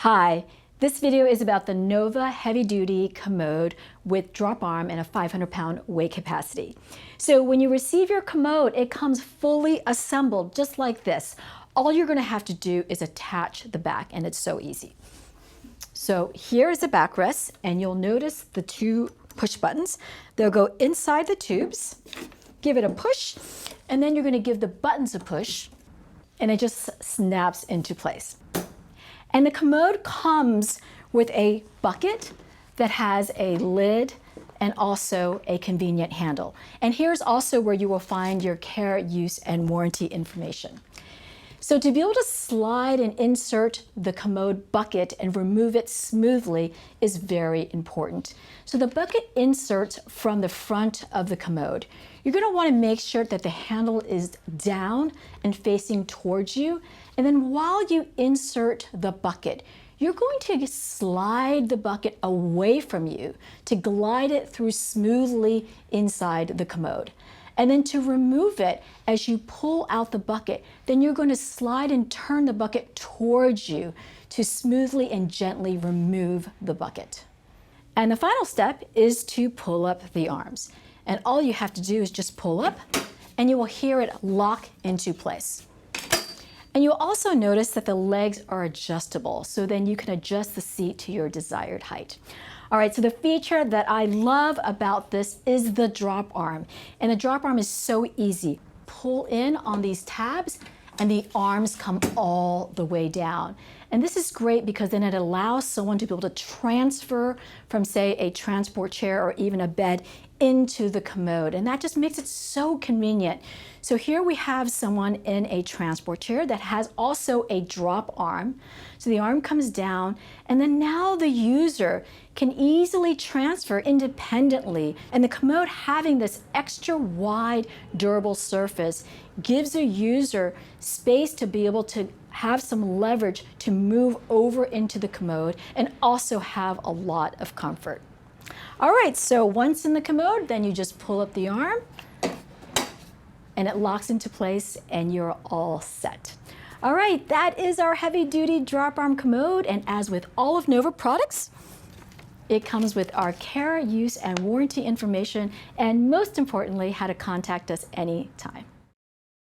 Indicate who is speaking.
Speaker 1: Hi, this video is about the Nova Heavy Duty Commode with DropArm and a 500-pound weight capacity. So when you receive your commode, it comes fully assembled just like this. All you're going to have to do is attach the back, and it's so easy. So here is the backrest, and you'll notice the two push buttons. They'll go inside the tubes, give it a push, and then you're going to give the buttons a push, and it just snaps into place. And the commode comes with a bucket that has a lid and also a convenient handle. And here's also where you will find your care, use, and warranty information. So to be able to slide and insert the commode bucket and remove it smoothly is very important. So the bucket inserts from the front of the commode. You're going to want to make sure that the handle is down and facing towards you. And then while you insert the bucket, you're going to slide the bucket away from you to glide it through smoothly inside the commode. And then to remove it, as you pull out the bucket, then you're going to slide and turn the bucket towards you to smoothly and gently remove the bucket. And the final step is to pull up the arms. And all you have to do is just pull up, and you will hear it lock into place. And you'll also notice that the legs are adjustable, so then you can adjust the seat to your desired height. All right, so the feature that I love about this is the drop arm. And the drop arm is so easy. Pull in on these tabs and the arms come all the way down. And this is great because then it allows someone to be able to transfer from, say, a transport chair or even a bed into the commode. And that just makes it so convenient. So here we have someone in a transport chair that has also a drop arm. So the arm comes down, and then now the user can easily transfer independently. And the commode, having this extra wide, durable surface, gives a user space to be able to have some leverage to move over into the commode and also have a lot of comfort. All right, so once in the commode, then you just pull up the arm and it locks into place and you're all set. All right, that is our heavy duty drop arm commode, and as with all of Nova products, it comes with our care, use, and warranty information, and most importantly, how to contact us anytime.